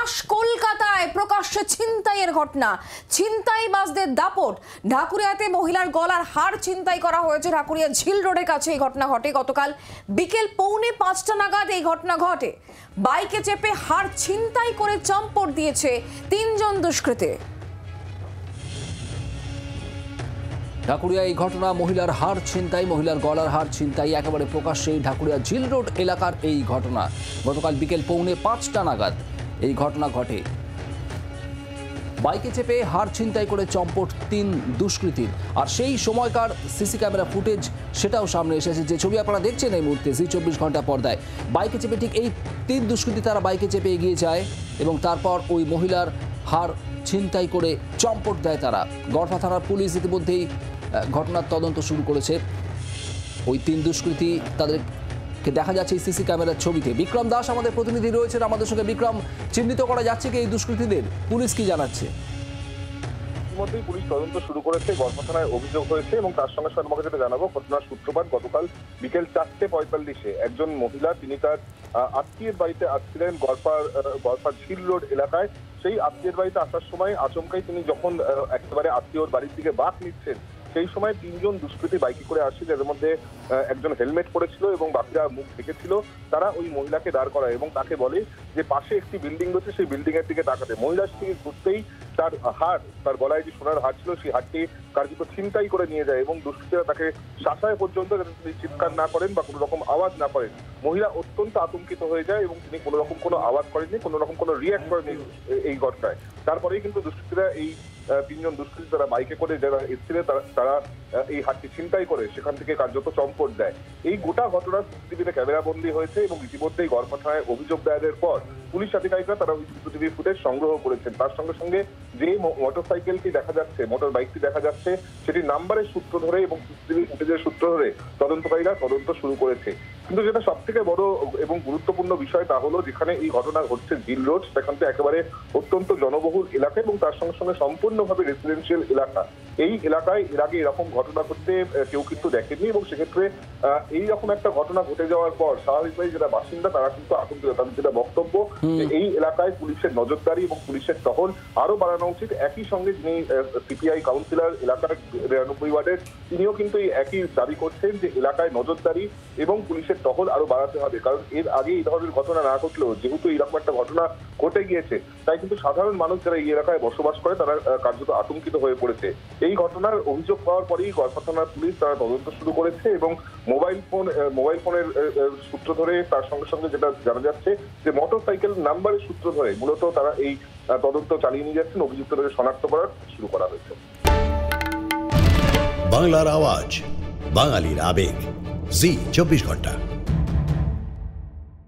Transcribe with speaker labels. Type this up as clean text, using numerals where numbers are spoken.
Speaker 1: ত্রাস কলকাতায় প্রকাশ্যে ছিনতাইয়ের ঘটনা। ছিনতাইবাজদের দাপট। ঢাকুরিয়াতে মহিলার গলার হার ছিনতাই করা হয়েছে। ঢাকুরিয়া ঝিল রোডের কাছে এই ঘটনা ঘটে। গতকাল বিকেল 4:45 নাগাদ এই ঘটনা ঘটে। বাইকে চেপে হার ছিনতাই করে চম্পট দিয়েছে 3 জন দুষ্কৃতী।
Speaker 2: ঢাকুরিয়া এই ঘটনা, মহিলার হার ছিনতাই, মহিলার গলার হার ছিনতাই একেবারে প্রকাশ্যে ঢাকুরিয়া ঝিল রোড এলাকার এই ঘটনা। গতকাল বিকেল 4:45 নাগাদ এই ঘটনা ঘটে। বাইকে চেপে হার ছিনতাই করে চম্পট 3 দুষ্কৃতীর। আর সেই সময়কার সিসি ক্যামেরা ফুটেজ সেটাও সামনে এসেছে, যে ছবি আপনারা দেখছেন এই মুহূর্তে জি 24 ঘন্টা পর্দায়। বাইকে চেপে ঠিক এই 3 দুষ্কৃতী তারা বাইকে চেপে এগিয়ে যায় এবং তারপর ওই মহিলার হার ছিনতাই করে চম্পট দেয় তারা। গড়ফা থানার পুলিশ ইতিমধ্যেই ঘটনার তদন্ত শুরু করেছে। ওই 3 দুষ্কৃতী তাদেরকে দেখা যাচ্ছে এই সিসি ক্যামেরার ছবিতে। বিক্রম দাস আমাদের প্রতিনিধি রয়েছেন আমাদের সঙ্গে। বিক্রম, চিহ্নিত করা যাচ্ছে কি এই দুষ্কৃতীদের? পুলিশ কি জানাচ্ছে?
Speaker 3: ইতিমধ্যেই পুলিশ তদন্ত শুরু করেছে। গড়ফা থানায় অভিযোগ হয়েছে এবং তার সঙ্গে সঙ্গে আমাকে যেটা জানাবো, ঘটনার সূত্রপাত গতকাল বিকেল 4:45-এ একজন মহিলা, তিনি তার আত্মীয়ের বাড়িতে আসছিলেন গড়ফা ঝিল রোড এলাকায়। সেই আত্মীয়ের বাড়িতে আসার সময় আচমকাই তিনি যখন একেবারে আত্মীয়র বাড়ির দিকে বাঁক নিচ্ছেন, সেই সময় 3 জন দুষ্কৃতী বাইকে করে আসছে, যাদের মধ্যে একজন হেলমেট পরেছিল এবং বাকিরা মুখ ঢেকেছিল। তারা ওই মহিলাকে দাঁড় করায় এবং তাকে বলে যে পাশে একটি বিল্ডিং রয়েছে, সেই বিল্ডিং এর দিকে তাকাতে। মহিলার থেকে ঘুরতেই তার হার, তার গলায় যে সোনার হার ছিল, সেই হারটি কার্যত ছিনতাই করে নিয়ে যায় এবং দুষ্কৃতীরা তাকে শাসায় পর্যন্ত, যাতে তিনি চিৎকার না করেন বা কোনো রকম আওয়াজ না করেন। মহিলা অত্যন্ত আতঙ্কিত হয়ে যায় এবং তিনি কোনো রকম কোনো আওয়াজ করেননি, কোনো রকম কোনো রিয়াক্ট করেনি এই ঘটনায়। তারপরেই কিন্তু দুষ্কৃতীরা এই 3 জন দুষ্কৃতী তারা বাইকে করে যারা এসেছিলেন তারা এই হাতটি ছিনতাই করে সেখান থেকে কার্যত চম্পট দেয়। এই গোটা ঘটনা সিসিটিভিতে ক্যামেরা বন্দী হয়েছে এবং ইতিমধ্যেই গড়ফা থানায় অভিযোগ দায়েরের পর পুলিশ আধিকারিকরা তারা ওই সিসিটিভি ফুটেজ সংগ্রহ করেছেন। তার সঙ্গে সঙ্গে যে মোটরসাইকেলটি দেখা যাচ্ছে, মোটর বাইকটি দেখা যাচ্ছে, সেটির নাম্বারের সূত্র ধরে এবং সিসিটিভি ফুটেজের সূত্র ধরে তদন্তকারীরা তদন্ত শুরু করেছে। কিন্তু যেটা সব থেকে বড় এবং গুরুত্বপূর্ণ বিষয় তা হলো, যেখানে এই ঘটনা ঘটছে ঝিল রোড, সেখান থেকে একেবারে অত্যন্ত জনবহুল এলাকা এবং তার সঙ্গে সঙ্গে সম্পূর্ণভাবে রেসিডেন্সিয়াল এলাকা। এই এলাকায় এর আগে এরকম ঘটনা ঘটতে কেউ কিন্তু দেখেনি এবং সেক্ষেত্রে এইরকম একটা ঘটনা ঘটে যাওয়ার পর স্বাভাবিকভাবেই যারা বাসিন্দা তারা কিন্তু আতঙ্কিত। তাদের যেটা বক্তব্য, এই এলাকায় পুলিশের নজরদারি এবং পুলিশের টহল আরো বাড়ানো উচিত। একই সঙ্গে যিনি সিপিআই কাউন্সিলর এলাকার 92 ওয়ার্ডের, তিনিও কিন্তু এই একই দাবি করছেন যে এলাকায় নজরদারি এবং পুলিশের টহল আরো বাড়াতে হবে। কারণ এর আগে এই ধরনের ঘটনা না ঘটলেও যেহেতু এরকম একটা ঘটনা ঘটে গিয়েছে, তাই কিন্তু সাধারণ মানুষ যারা এই এলাকায় বসবাস করে তারা কার্যত আতঙ্কিত হয়ে পড়েছে। এই ঘটনার অভিযোগ পাওয়ার পরেই গড়ফা থানার পুলিশ তারা তদন্ত শুরু করেছে এবং মোবাইল ফোনের সূত্র ধরে, তার সঙ্গে সঙ্গে যেটা জানা যাচ্ছে যে মোটরসাইকেল নাম্বারের সূত্র ধরে মূলত তারা এই তদন্ত চালিয়ে নিয়ে যাচ্ছেন। অভিযুক্তদের শনাক্ত করার শুরু করা হয়েছে।
Speaker 4: বাংলার আওয়াজ, বাঙালির আবেগ, জি 24 ঘন্টা।